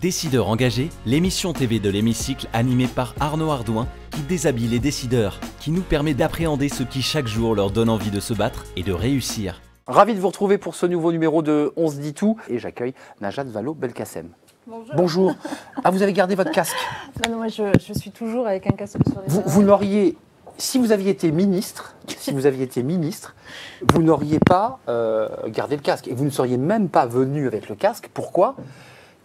Décideurs engagés, l'émission TV de l'Hémicycle animée par Arnaud Ardouin qui déshabille les décideurs, qui nous permet d'appréhender ce qui chaque jour leur donne envie de se battre et de réussir. Ravi de vous retrouver pour ce nouveau numéro de On se dit tout et j'accueille Najat Vallaud-Belkacem. Bonjour. Bonjour. Ah, vous avez gardé votre casque? Non, moi je suis toujours avec un casque sur les Vous n'auriez, si vous aviez été ministre, vous n'auriez pas gardé le casque et vous ne seriez même pas venu avec le casque. Pourquoi?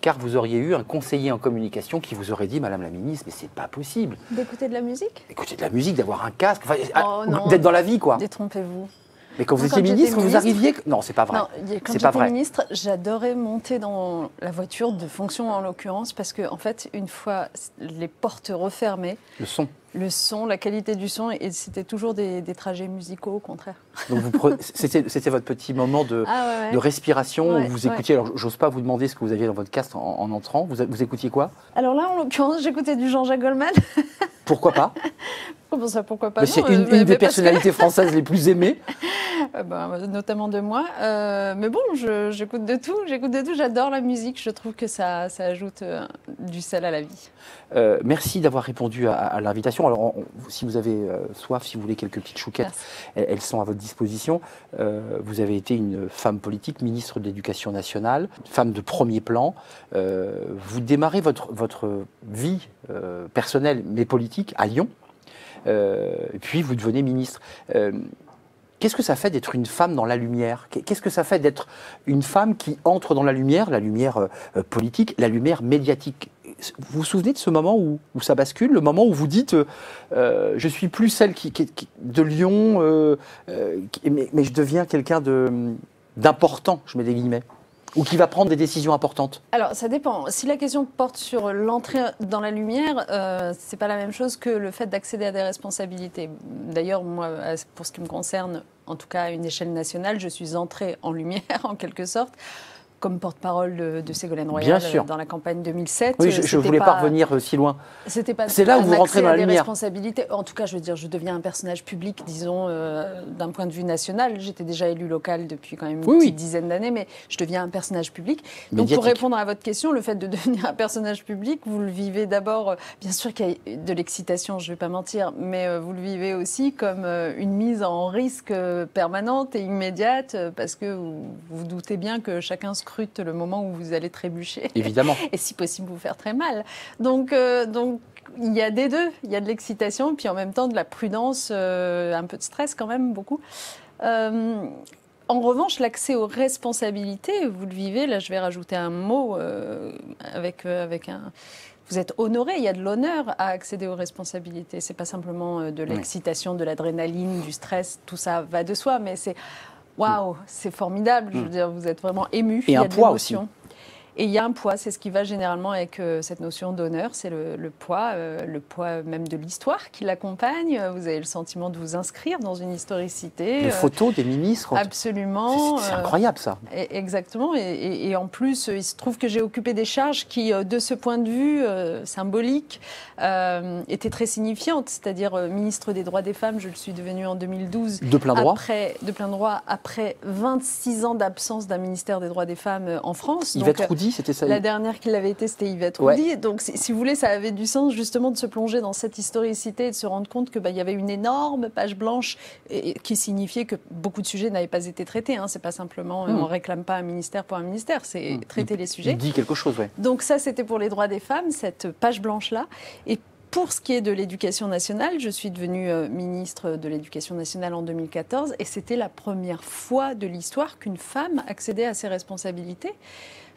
Car vous auriez eu un conseiller en communication qui vous aurait dit, Madame la ministre, mais c'est pas possible. D'écouter de la musique? Écoutez de la musique, d'avoir un casque, non. d'être dans la vie, quoi. Détrompez-vous. Mais quand vous étiez ministre, vous arriviez... Non, c'est pas vrai. Non, quand c'est pas j'étais vrai. ministre, j'adorais monter dans la voiture de fonction en l'occurrence parce que, en fait, une fois les portes refermées, le son, la qualité du son, et c'était toujours des trajets musicaux au contraire. Donc c'était votre petit moment de respiration où vous écoutiez. Alors j'ose pas vous demander ce que vous aviez dans votre casque en entrant. Vous écoutiez quoi? Alors là, en l'occurrence, j'écoutais du Jean-Jacques Goldman. Pourquoi pas? Comment ça, pourquoi pas? C'est une des personnalités françaises les plus aimées. Notamment de moi. Mais bon, j'écoute de tout. J'adore la musique. Je trouve que ça ajoute du sel à la vie. Merci d'avoir répondu à l'invitation. Alors, si vous avez soif, si vous voulez quelques petites chouquettes, elles sont à votre disposition. Vous avez été une femme politique, ministre de l'Éducation nationale, femme de premier plan. Vous démarrez votre vie personnelle, mais politique, à Lyon. Et puis, vous devenez ministre. Qu'est-ce que ça fait d'être une femme dans la lumière? Qu'est-ce que ça fait d'être une femme qui entre dans la lumière politique, la lumière médiatique? Vous vous souvenez de ce moment où ça bascule, le moment où vous dites je suis plus celle qui de Lyon, mais je deviens quelqu'un d'important, je mets des guillemets, ou qui va prendre des décisions importantes? Alors, ça dépend. Si la question porte sur l'entrée dans la lumière, c'est pas la même chose que le fait d'accéder à des responsabilités. D'ailleurs, moi, pour ce qui me concerne, en tout cas à une échelle nationale, je suis entrée en lumière, en quelque sorte, comme porte-parole de Ségolène Royal dans la campagne 2007. Oui, je ne voulais pas revenir si loin. C'est là où vous rentrez dans la lumière. Responsabilités. En tout cas, je veux dire, je deviens un personnage public, disons, d'un point de vue national. J'étais déjà élue locale depuis quand même une petite dizaine d'années, mais je deviens un personnage public. Donc, pour répondre à votre question, le fait de devenir un personnage public, vous le vivez d'abord, bien sûr qu'il y a de l'excitation, je ne vais pas mentir, mais vous le vivez aussi comme une mise en risque permanente et immédiate, parce que vous doutez bien que chacun scrute le moment où vous allez trébucher. Évidemment. Et si possible, vous faire très mal. Donc il y a des deux. Il y a de l'excitation, puis en même temps de la prudence, un peu de stress quand même, beaucoup. En revanche, l'accès aux responsabilités, vous le vivez, là je vais rajouter un mot avec un... Vous êtes honoré, il y a de l'honneur à accéder aux responsabilités. C'est pas simplement de l'excitation, de l'adrénaline, du stress, tout ça va de soi, mais c'est... Waouh, c'est formidable, je veux dire, vous êtes vraiment ému. Et il y a un poids aussi. Et il y a un poids, c'est ce qui va généralement avec cette notion d'honneur, c'est le poids même de l'histoire qui l'accompagne. Vous avez le sentiment de vous inscrire dans une historicité. Les photos des ministres. Absolument. C'est incroyable ça. Exactement. Et en plus, il se trouve que j'ai occupé des charges qui, de ce point de vue symbolique, étaient très signifiantes. C'est-à-dire ministre des droits des femmes, je le suis devenue en 2012. De plein droit. De plein droit, après 26 ans d'absence d'un ministère des droits des femmes en France. Yvette Roudy. C'était ça. La dernière qui l'avait été, c'était Yvette Roudy. Donc, si vous voulez, ça avait du sens justement de se plonger dans cette historicité et de se rendre compte qu'il y avait une énorme page blanche qui signifiait que beaucoup de sujets n'avaient pas été traités. Hein. C'est pas simplement on réclame pas un ministère pour un ministère, c'est traiter les sujets. Il dit quelque chose, oui. Donc ça, c'était pour les droits des femmes, cette page blanche-là. Et pour ce qui est de l'éducation nationale, je suis devenue ministre de l'Éducation nationale en 2014 et c'était la première fois de l'histoire qu'une femme accédait à ses responsabilités.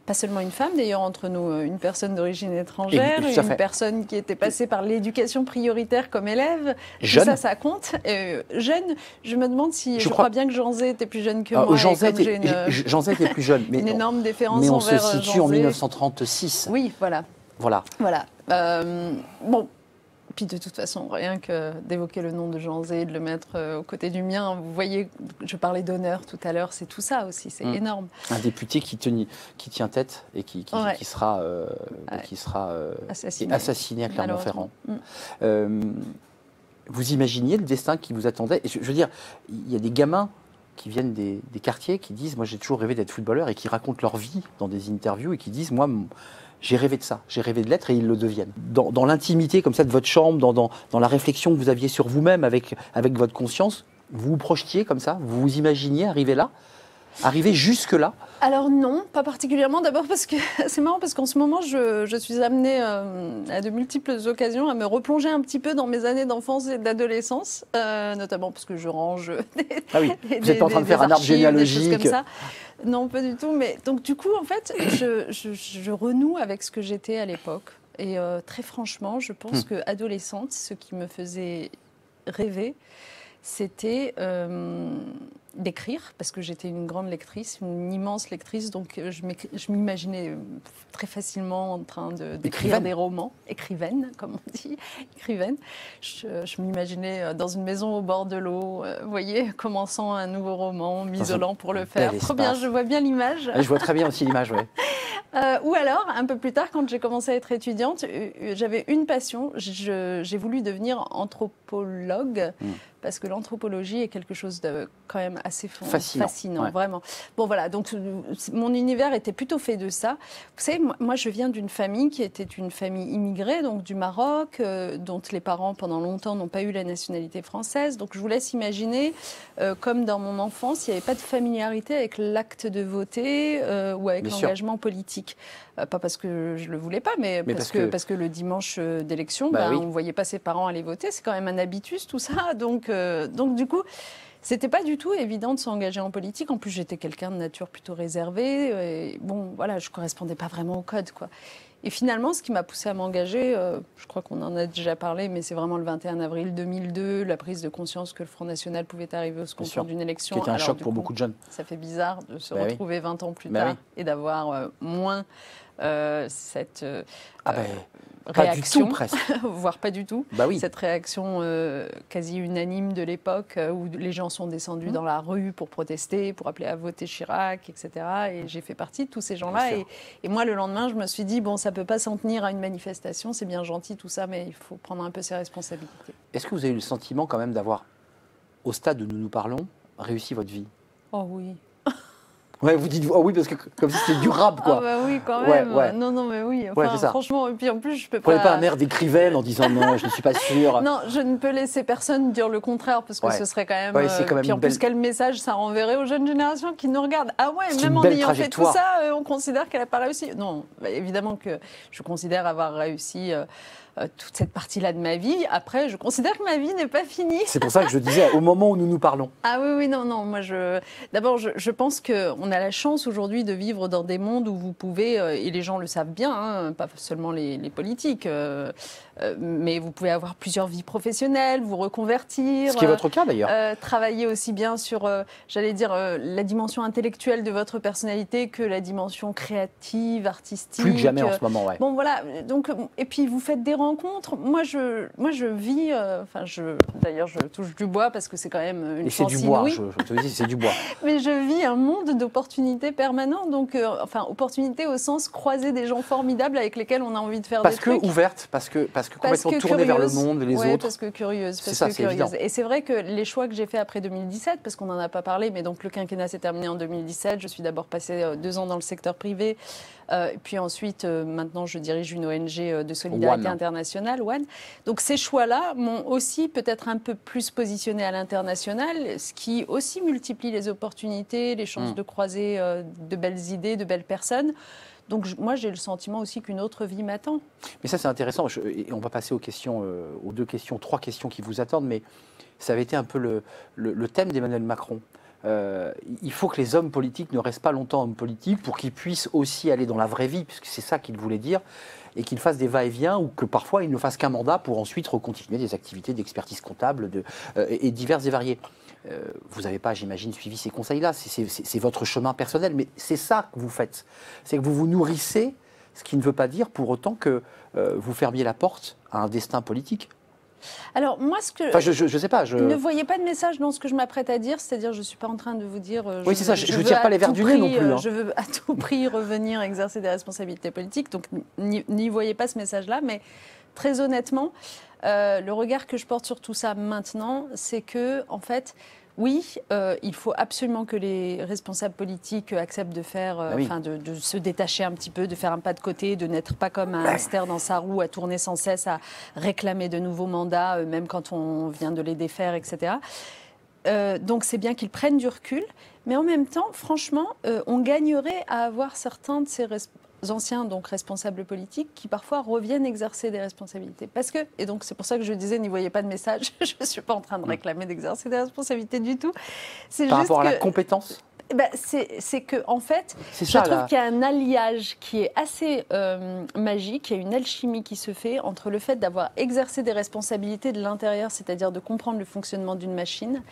Pas seulement une femme, d'ailleurs, entre nous, une personne d'origine étrangère, une personne qui était passée par l'éducation prioritaire comme élève. Jeune. Tout ça compte. Jeune, je me demande si... Je crois bien que Jean Zay était plus jeune que moi. Jean Zay était plus jeune. Mais une énorme déférence mais on envers se situe en 1936. Oui, voilà. Voilà. Bon... Puis de toute façon, rien que d'évoquer le nom de Jean Zay, de le mettre aux côtés du mien, vous voyez, je parlais d'honneur tout à l'heure, c'est tout ça aussi, c'est énorme. Un député qui tient tête et qui sera assassiné à Clermont-Ferrand. Vous imaginiez le destin qui vous attendait? Je veux dire, il y a des gamins qui viennent des quartiers qui disent « Moi, j'ai toujours rêvé d'être footballeur » et qui racontent leur vie dans des interviews et qui disent « Moi, j'ai rêvé de ça, j'ai rêvé de l'être et ils le deviennent. Dans l'intimité comme ça de votre chambre, dans la réflexion que vous aviez sur vous-même avec votre conscience, vous vous projetiez comme ça, vous vous imaginiez arriver là, arriver jusque-là? Alors non, pas particulièrement. D'abord parce que c'est marrant parce qu'en ce moment, je suis amenée à de multiples occasions à me replonger un petit peu dans mes années d'enfance et d'adolescence, notamment parce que je range Ah oui, vous n'êtes pas en train de faire un arbre généalogique. Des choses comme ça. Non, pas du tout. Mais donc du coup, en fait, je renoue avec ce que j'étais à l'époque. Et très franchement, je pense que adolescente, ce qui me faisait rêver, c'était d'écrire, parce que j'étais une grande lectrice, une immense lectrice, donc je m'imaginais très facilement en train d'écrire des romans, écrivaine, comme on dit, écrivaine. Je m'imaginais dans une maison au bord de l'eau, vous voyez, commençant un nouveau roman, m'isolant pour le faire. Trop bien, je vois bien l'image. Je vois très bien aussi l'image, oui. Ou alors, un peu plus tard, quand j'ai commencé à être étudiante, j'avais une passion, j'ai voulu devenir anthropologue, parce que l'anthropologie est quelque chose de quand même assez fascinant, vraiment. Bon voilà, donc mon univers était plutôt fait de ça. Vous savez, moi je viens d'une famille qui était une famille immigrée, donc du Maroc, dont les parents pendant longtemps n'ont pas eu la nationalité française. Donc je vous laisse imaginer, comme dans mon enfance, il n'y avait pas de familiarité avec l'acte de voter ou avec l'engagement politique. Pas parce que je le voulais pas, mais parce que le dimanche d'élection, on ne voyait pas ses parents aller voter. C'est quand même un habitus tout ça. Donc du coup, c'était pas du tout évident de s'engager en politique. En plus, j'étais quelqu'un de nature plutôt réservée. Et bon, voilà, je correspondais pas vraiment au code, quoi. Et finalement, ce qui m'a poussée à m'engager, je crois qu'on en a déjà parlé, mais c'est vraiment le 21 avril 2002, la prise de conscience que le Front National pouvait arriver au second tour d'une élection. Qui était un choc pour beaucoup de jeunes. Ça fait bizarre de se retrouver 20 ans plus tard et d'avoir moins cette réaction, pas du tout, presque. voire pas du tout, cette réaction quasi unanime de l'époque où les gens sont descendus dans la rue pour protester, pour appeler à voter Chirac, etc. Et j'ai fait partie de tous ces gens-là. Et moi, le lendemain, je me suis dit, bon, ça peut pas s'en tenir à une manifestation, c'est bien gentil tout ça, mais il faut prendre un peu ses responsabilités. Est-ce que vous avez eu le sentiment quand même d'avoir, au stade où nous parlons, réussi votre vie? Oh oui. Ouais, vous dites, oh oui, parce que comme si c'était durable, quoi. Ah bah oui, quand même. Non, mais oui. Enfin, franchement, et puis en plus, je peux pas... Prenez pas un air d'écrivaine en disant non, je ne suis pas sûre. Non, je ne peux laisser personne dire le contraire, parce que ce serait quand même... puis en plus, quel message ça renverrait aux jeunes générations qui nous regardent. Ah ouais, même en ayant fait tout ça, on considère qu'elle n'a pas réussi. Non, évidemment que je considère avoir réussi... toute cette partie-là de ma vie. Après, je considère que ma vie n'est pas finie. C'est pour ça que je disais, au moment où nous parlons. Ah oui, non. Moi, d'abord, je pense qu'on a la chance aujourd'hui de vivre dans des mondes où vous pouvez, et les gens le savent bien, pas seulement les politiques, mais vous pouvez avoir plusieurs vies professionnelles, vous reconvertir. Ce qui est votre cas, d'ailleurs. Travailler aussi bien sur, j'allais dire, la dimension intellectuelle de votre personnalité que la dimension créative, artistique. Plus que jamais en ce moment, ouais. Bon, voilà. Donc, et puis, vous faites des rencontres. Moi, je vis. D'ailleurs, je touche du bois parce que c'est quand même une chance inouïe. Je te dis, c'est du bois. Mais je vis un monde d'opportunités permanents. Donc, opportunités au sens croiser des gens formidables avec lesquels on a envie de faire des trucs. Parce que ouverte, parce que complètement tournée vers le monde, les autres. Parce que curieuse. C'est ça, c'est évident. Et c'est vrai que les choix que j'ai faits après 2017, parce qu'on n'en a pas parlé, mais donc le quinquennat s'est terminé en 2017. Je suis d'abord passée 2 ans dans le secteur privé. Puis ensuite, maintenant, je dirige une ONG de solidarité internationale, ONE. Donc ces choix-là m'ont aussi peut-être un peu plus positionné à l'international, ce qui aussi multiplie les opportunités, les chances de croiser de belles idées, de belles personnes. Donc moi, j'ai le sentiment aussi qu'une autre vie m'attend. Mais ça, c'est intéressant. Et on va passer aux questions, aux 3 questions qui vous attendent. Mais ça avait été un peu le thème d'Emmanuel Macron. Il faut que les hommes politiques ne restent pas longtemps hommes politiques pour qu'ils puissent aussi aller dans la vraie vie, puisque c'est ça qu'il voulait dire, et qu'ils fassent des va-et-vient ou que parfois ils ne fassent qu'un mandat pour ensuite recontinuer des activités d'expertise comptable et diverses et variées. Vous n'avez pas, j'imagine, suivi ces conseils-là, c'est votre chemin personnel, mais c'est ça que vous faites. C'est que vous vous nourrissez, ce qui ne veut pas dire pour autant que vous fermiez la porte à un destin politique. Alors moi, je sais pas. Ne voyez pas de message dans ce que je m'apprête à dire, c'est-à-dire je ne suis pas en train de vous dire. Oui, c'est ça. Je ne tire pas les verres du nez non plus. Je veux à tout prix revenir exercer des responsabilités politiques, donc n'y voyez pas ce message-là. Mais très honnêtement, le regard que je porte sur tout ça maintenant, c'est que en fait, Oui, il faut absolument que les responsables politiques acceptent de faire, de se détacher un petit peu, de faire un pas de côté, de n'être pas comme un hamster dans sa roue, à tourner sans cesse, à réclamer de nouveaux mandats, même quand on vient de les défaire, etc. Donc c'est bien qu'ils prennent du recul, mais en même temps, franchement, on gagnerait à avoir certains de ces anciens responsables politiques qui parfois reviennent exercer des responsabilités. Parce que, et donc c'est pour ça que je disais, n'y voyez pas de message, je ne suis pas en train de réclamer d'exercer des responsabilités du tout. C'est par rapport à la compétence c'est que, en fait, je trouve qu'il y a un alliage qui est assez magique, il y a une alchimie qui se fait entre le fait d'avoir exercé des responsabilités de l'intérieur, c'est-à-dire de comprendre le fonctionnement d'une machine,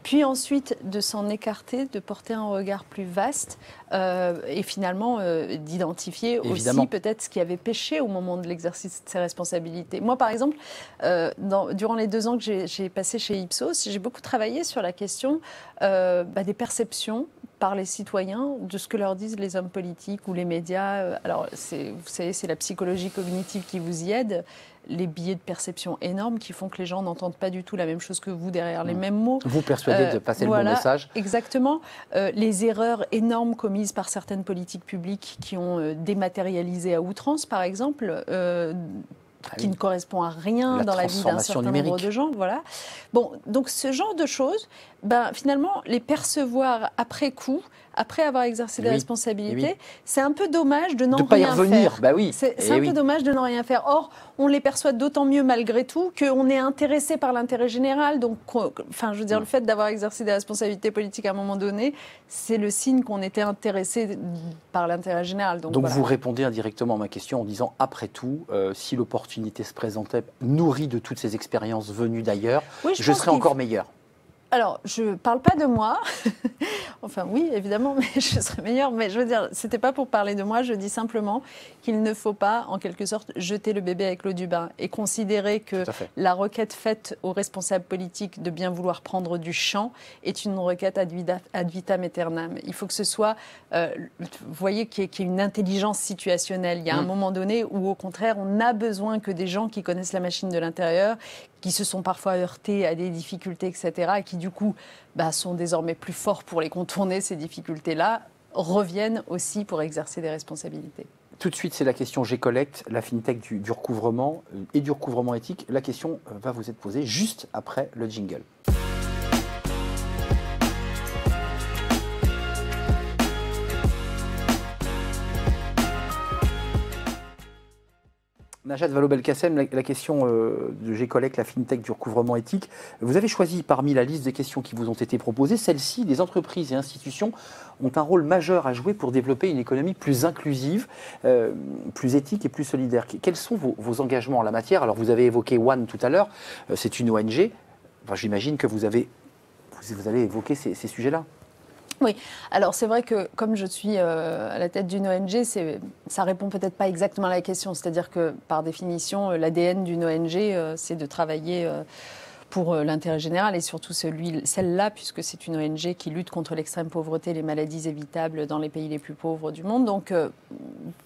puis ensuite de s'en écarter, de porter un regard plus vaste et finalement d'identifier aussi peut-être ce qui avait péché au moment de l'exercice de ces responsabilités. Moi, par exemple, durant les 2 ans que j'ai passé chez Ipsos, j'ai beaucoup travaillé sur la question des perceptions par les citoyens de ce que leur disent les hommes politiques ou les médias. Alors, vous savez, c'est la psychologie cognitive qui vous y aide. Les biais de perception énormes qui font que les gens n'entendent pas du tout la même chose que vous derrière les mêmes mots. Vous persuadez de passer le bon message. Exactement. Les erreurs énormes commises par certaines politiques publiques qui ont dématérialisé à outrance, par exemple, qui ne correspond à rien dans la vie d'un certain nombre de gens. Voilà. Bon, donc ce genre de choses, finalement, les percevoir après coup, après avoir exercé des responsabilités, c'est un peu dommage de n'en rien faire. C'est un peu dommage de n'en rien faire. Or, on les perçoit d'autant mieux malgré tout qu'on est intéressé par l'intérêt général. Donc, le fait d'avoir exercé des responsabilités politiques à un moment donné, c'est le signe qu'on était intéressé par l'intérêt général. Donc vous répondez indirectement à ma question en disant, après tout, si l'opportunité se présentait nourrie de toutes ces expériences venues d'ailleurs, je serais encore meilleur. Alors, je ne parle pas de moi. Enfin, oui, évidemment, mais je serais meilleure. Mais je veux dire, ce n'était pas pour parler de moi. Je dis simplement qu'il ne faut pas, en quelque sorte, jeter le bébé avec l'eau du bain et considérer que la requête faite aux responsables politiques de bien vouloir prendre du champ est une requête ad vitam aeternam. Il faut que ce soit, vous voyez, qu'il y ait une intelligence situationnelle. Il y a un moment donné où, au contraire, on a besoin que des gens qui connaissent la machine de l'intérieur, qui se sont parfois heurtés à des difficultés, etc., et qui, du coup, sont désormais plus forts pour les contourner, ces difficultés-là, reviennent aussi pour exercer des responsabilités. Tout de suite, c'est la question G-Collect, la FinTech du recouvrement et du recouvrement éthique. La question va vous être posée juste après le jingle. Najat Vallaud-Belkacem, la question de G-Collect, la FinTech du recouvrement éthique. Vous avez choisi parmi la liste des questions qui vous ont été proposées, celle-ci, les entreprises et institutions ont un rôle majeur à jouer pour développer une économie plus inclusive, plus éthique et plus solidaire. Quels sont vos engagements en la matière? Alors vous avez évoqué One tout à l'heure, c'est une ONG. Enfin, j'imagine que vous allez évoquer ces sujets-là. Oui, alors c'est vrai que comme je suis à la tête d'une ONG, ça répond peut-être pas exactement à la question. C'est-à-dire que par définition, l'ADN d'une ONG, c'est de travailler pour l'intérêt général et surtout celle-là, puisque c'est une ONG qui lutte contre l'extrême pauvreté et les maladies évitables dans les pays les plus pauvres du monde. Donc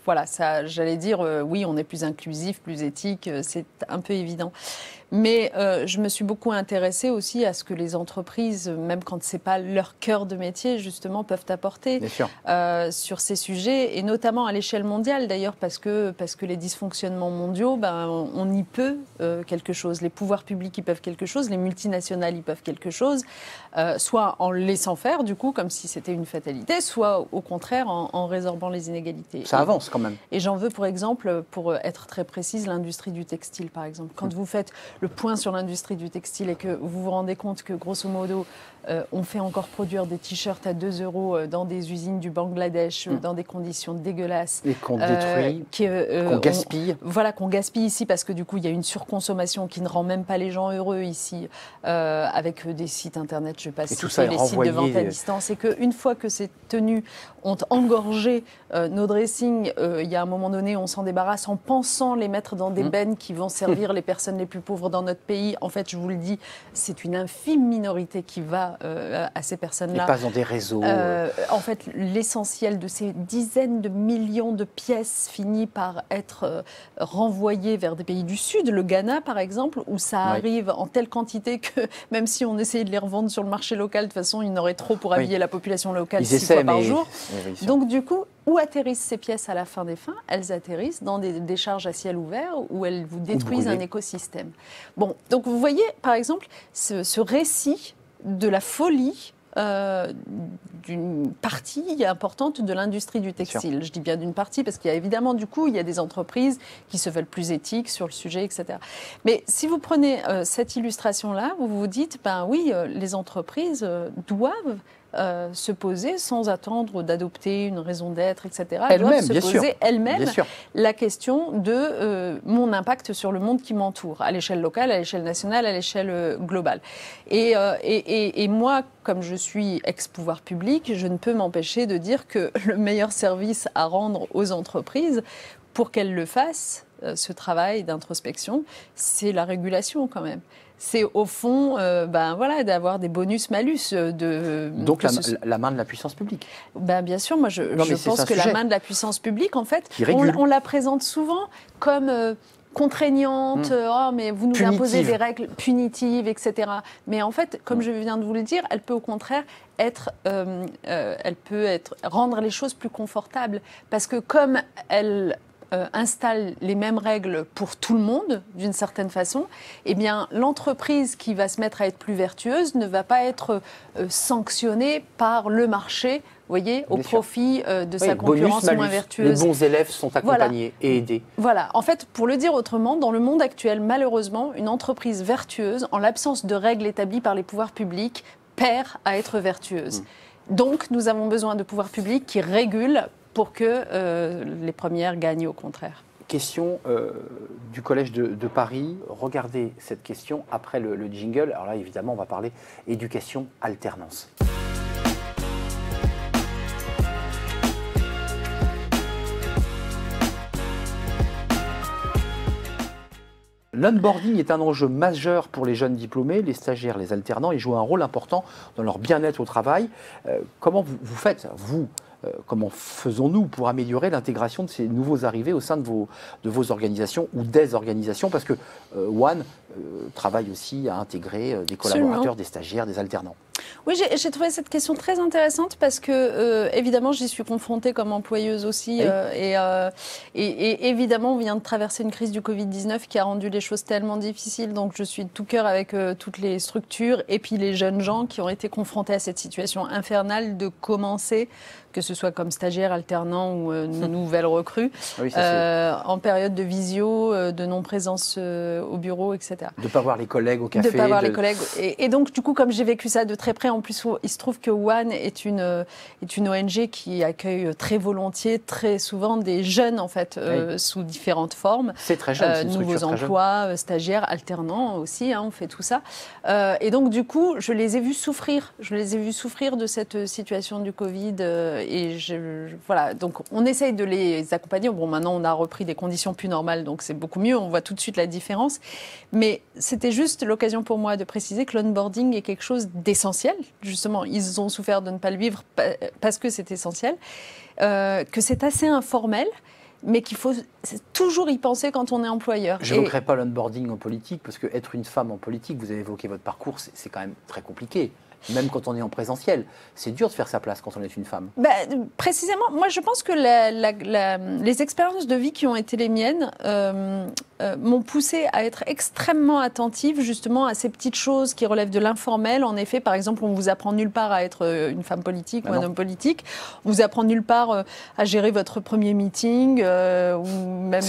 voilà, j'allais dire, oui, on est plus inclusif, plus éthique, c'est un peu évident. Mais je me suis beaucoup intéressée aussi à ce que les entreprises, même quand ce n'est pas leur cœur de métier, justement, peuvent apporter sur ces sujets, et notamment à l'échelle mondiale d'ailleurs, parce que les dysfonctionnements mondiaux, on y peut quelque chose. Les pouvoirs publics y peuvent quelque chose, les multinationales y peuvent quelque chose, soit en laissant faire, du coup, comme si c'était une fatalité, soit au contraire en résorbant les inégalités. Ça avance quand même. Et j'en veux pour exemple, pour être très précise, l'industrie du textile par exemple. Quand vous faites le point sur l'industrie du textile et que vous vous rendez compte que, grosso modo, on fait encore produire des t-shirts à 2 € dans des usines du Bangladesh, dans des conditions dégueulasses. Et qu'on détruit, qu'on gaspille. Voilà, qu'on gaspille ici parce que, du coup, il y a une surconsommation qui ne rend même pas les gens heureux ici, avec des sites internet, je ne vais pas citer les sites de vente à distance, et qu'une fois que ces tenues ont engorgé nos dressings, il y a un moment donné, on s'en débarrasse en pensant les mettre dans des bennes qui vont servir les personnes les plus pauvres Or, dans notre pays, en fait, je vous le dis, c'est une infime minorité qui va à ces personnes-là. Et pas dans des réseaux. En fait, l'essentiel de ces dizaines de millions de pièces finit par être renvoyées vers des pays du Sud, le Ghana par exemple, où ça arrive en telle quantité que même si on essayait de les revendre sur le marché local, de toute façon, il n'aurait trop pour habiller la population locale 6 fois par jour. Donc du coup, où atterrissent ces pièces à la fin des fins? Elles atterrissent dans des décharges à ciel ouvert où elles vous détruisent un écosystème. Bon, donc vous voyez, par exemple, ce récit de la folie d'une partie importante de l'industrie du textile. Je dis bien d'une partie parce qu'il y a évidemment, du coup, il y a des entreprises qui se veulent plus éthiques sur le sujet, etc. Mais si vous prenez cette illustration-là, vous vous dites, ben oui, les entreprises doivent se poser sans attendre d'adopter une raison d'être, etc. Elles doivent se poser elles-mêmes la question de mon impact sur le monde qui m'entoure, à l'échelle locale, à l'échelle nationale, à l'échelle globale. Et moi, comme je suis ex-pouvoir public, je ne peux m'empêcher de dire que le meilleur service à rendre aux entreprises pour qu'elles le fassent, ce travail d'introspection, c'est la régulation quand même. C'est au fond d'avoir des bonus-malus. Donc la main de la puissance publique. Bien sûr, moi je pense que la main de la puissance publique, en fait, on la présente souvent comme contraignante, mais vous nous imposez des règles punitives, etc. Mais en fait, comme je viens de vous le dire, elle peut au contraire rendre les choses plus confortables. Parce que comme elle installe les mêmes règles pour tout le monde, d'une certaine façon, eh bien, l'entreprise qui va se mettre à être plus vertueuse ne va pas être sanctionnée par le marché, voyez, au profit de sa concurrence moins vertueuse. Les bons élèves sont accompagnés et aidés. Voilà. En fait, pour le dire autrement, dans le monde actuel, malheureusement, une entreprise vertueuse, en l'absence de règles établies par les pouvoirs publics, perd à être vertueuse. Donc, nous avons besoin de pouvoirs publics qui régulent pour que les premières gagnent au contraire. Question du Collège de Paris. Regardez cette question après le jingle. Alors là, évidemment, on va parler éducation alternance. L'onboarding est un enjeu majeur pour les jeunes diplômés, les stagiaires, les alternants. Ils jouent un rôle important dans leur bien-être au travail. Comment vous faites, vous, comment faisons-nous pour améliorer l'intégration de ces nouveaux arrivés au sein de vos organisations ou des organisations? Parce que One travaille aussi à intégrer des collaborateurs, des stagiaires, des alternants. Oui, j'ai trouvé cette question très intéressante parce que, évidemment, j'y suis confrontée comme employeuse aussi. Et évidemment, on vient de traverser une crise du Covid-19 qui a rendu les choses tellement difficiles. Donc, je suis de tout cœur avec toutes les structures et puis les jeunes gens qui ont été confrontés à cette situation infernale de commencer, que ce soit comme stagiaire, alternant ou nouvelle recrue, en période de visio, de non-présence au bureau, etc. De ne pas voir les collègues au café. De ne pas voir les collègues. Et donc, du coup, comme j'ai vécu ça de très près, en plus, il se trouve que One est une ONG qui accueille très volontiers, très souvent, des jeunes, en fait, sous différentes formes. C'est très jeune, c'est une nouveaux emplois, stagiaires, alternants aussi, on fait tout ça. Et donc, du coup, je les ai vus souffrir. Je les ai vus souffrir de cette situation du Covid. Voilà, donc on essaye de les accompagner. Bon, maintenant, on a repris des conditions plus normales, donc c'est beaucoup mieux. On voit tout de suite la différence. Mais c'était juste l'occasion pour moi de préciser que l'onboarding est quelque chose d'essentiel. Justement, ils ont souffert de ne pas le vivre parce que c'est essentiel. Que c'est assez informel, mais qu'il faut toujours y penser quand on est employeur. Je n'évoquerai pas l'onboarding en politique, parce qu'être une femme en politique, vous avez évoqué votre parcours, c'est quand même très compliqué. Même quand on est en présentiel, c'est dur de faire sa place quand on est une femme. Précisément, moi je pense que les expériences de vie qui ont été les miennes m'ont poussée à être extrêmement attentive justement à ces petites choses qui relèvent de l'informel. En effet, par exemple, on vous apprend nulle part à être une femme politique ou un homme politique. On vous apprend nulle part à gérer votre premier meeting ou même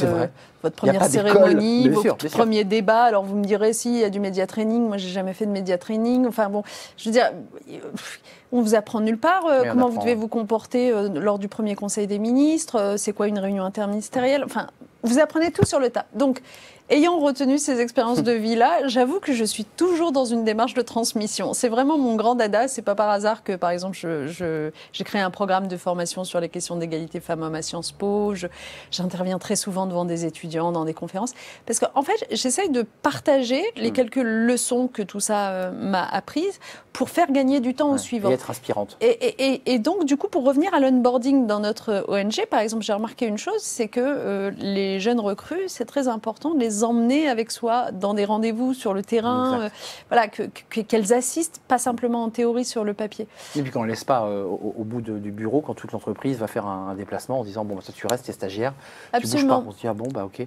votre première cérémonie, votre premier débat. Alors vous me direz si, il y a du média training. Moi, j'ai jamais fait de média training. Enfin bon, je veux dire, on vous apprend nulle part comment vous devez vous comporter lors du premier conseil des ministres. C'est quoi une réunion interministérielle? Enfin, vous apprenez tout sur le tas. Donc, ayant retenu ces expériences de vie-là, j'avoue que je suis toujours dans une démarche de transmission. C'est vraiment mon grand dada. C'est pas par hasard que, par exemple, j'ai créé un programme de formation sur les questions d'égalité femmes-hommes à Sciences Po. J'interviens très souvent devant des étudiants, dans des conférences. Parce qu'en fait, j'essaye de partager les quelques leçons que tout ça m'a apprises pour faire gagner du temps aux suivants. Et être inspirante. Et donc, du coup, pour revenir à l'onboarding dans notre ONG, par exemple, j'ai remarqué une chose, c'est que les jeunes recrues, c'est très important de les emmener avec soi dans des rendez-vous sur le terrain, voilà, qu'elles assistent, pas simplement en théorie sur le papier. Et puis qu'on ne laisse pas au bout du bureau, quand toute l'entreprise va faire un déplacement en disant, bon, bah, ça tu restes, t'es stagiaire, Absolument. tu bouges pas. On se dit, ah bon, bah ok.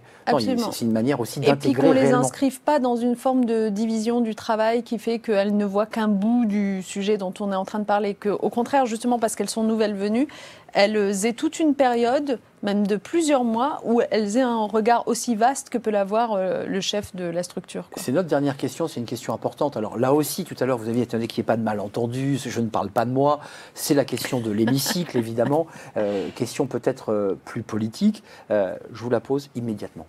C'est une manière aussi d'intégrer. Et puis qu'on ne les réellement. inscrive pas dans une forme de division du travail qui fait qu'elles ne voient qu'un bout du sujet dont on est en train de parler, qu'au contraire, justement parce qu'elles sont nouvelles venues, elles aient toute une période, même de plusieurs mois, où elles aient un regard aussi vaste que peut l'avoir le chef de la structure. C'est notre dernière question, c'est une question importante. Alors là aussi, tout à l'heure, vous aviez étonné qu'il n'y ait pas de malentendu, je ne parle pas de moi, c'est la question de l'hémicycle, évidemment, question peut-être plus politique. Je vous la pose immédiatement.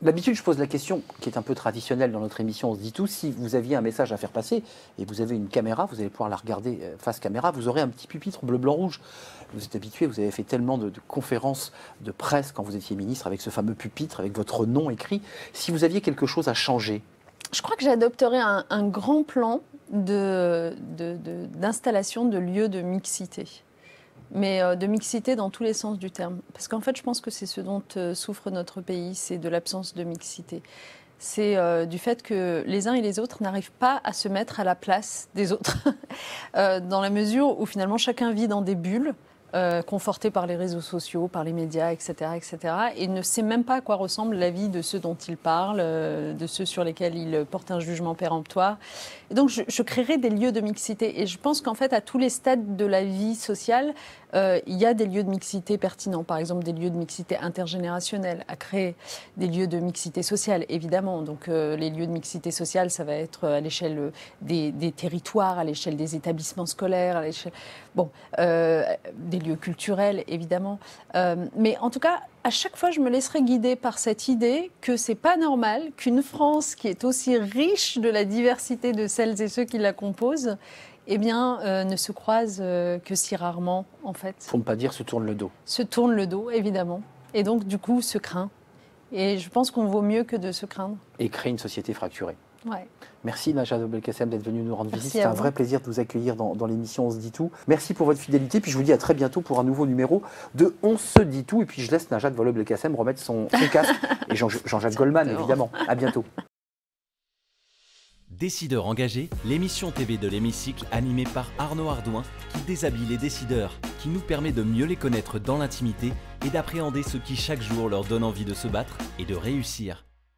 D'habitude, je pose la question qui est un peu traditionnelle dans notre émission, on se dit tous, si vous aviez un message à faire passer et vous avez une caméra, vous allez pouvoir la regarder face caméra, vous aurez un petit pupitre bleu, blanc, rouge. Vous êtes habitué, vous avez fait tellement de conférences de presse quand vous étiez ministre avec ce fameux pupitre, avec votre nom écrit. Si vous aviez quelque chose à changer? Je crois que j'adopterais un grand plan d'installation de lieux de mixité. Mais de mixité dans tous les sens du terme. Parce qu'en fait, je pense que c'est ce dont souffre notre pays, c'est de l'absence de mixité. C'est du fait que les uns et les autres n'arrivent pas à se mettre à la place des autres, dans la mesure où finalement chacun vit dans des bulles, conforté par les réseaux sociaux, par les médias, etc., et ne sait même pas à quoi ressemble la vie de ceux dont il parle, de ceux sur lesquels il porte un jugement péremptoire. Et donc, je créerai des lieux de mixité. Et je pense qu'en fait, à tous les stades de la vie sociale, il y a des lieux de mixité pertinents. Par exemple, des lieux de mixité intergénérationnelle, à créer des lieux de mixité sociale, évidemment. Donc, les lieux de mixité sociale, ça va être à l'échelle des territoires, à l'échelle des établissements scolaires, à l'échelle... Bon, des lieux culturels, évidemment. Mais en tout cas, à chaque fois, je me laisserai guider par cette idée que c'est pas normal qu'une France qui est aussi riche de la diversité de celles et ceux qui la composent, eh bien, ne se croise que si rarement, en fait. Pour ne pas dire se tourne le dos. Se tourne le dos, évidemment. Et donc, du coup, se craint. Et je pense qu'on vaut mieux que de se craindre. Et créer une société fracturée. Ouais. Merci Najat Vallaud-Belkacem d'être venue nous rendre visite. Merci C'était un vrai plaisir de vous accueillir dans l'émission On se dit tout. Merci pour votre fidélité. Puis je vous dis à très bientôt pour un nouveau numéro de On se dit tout. Et puis je laisse Najat Vallaud-Belkacem remettre son casque. Et Jean-Jacques Goldman, évidemment. À bientôt. Décideurs engagés, l'émission TV de l'Hémicycle animée par Arnaud Ardouin qui déshabille les décideurs, qui nous permet de mieux les connaître dans l'intimité et d'appréhender ce qui chaque jour leur donne envie de se battre et de réussir.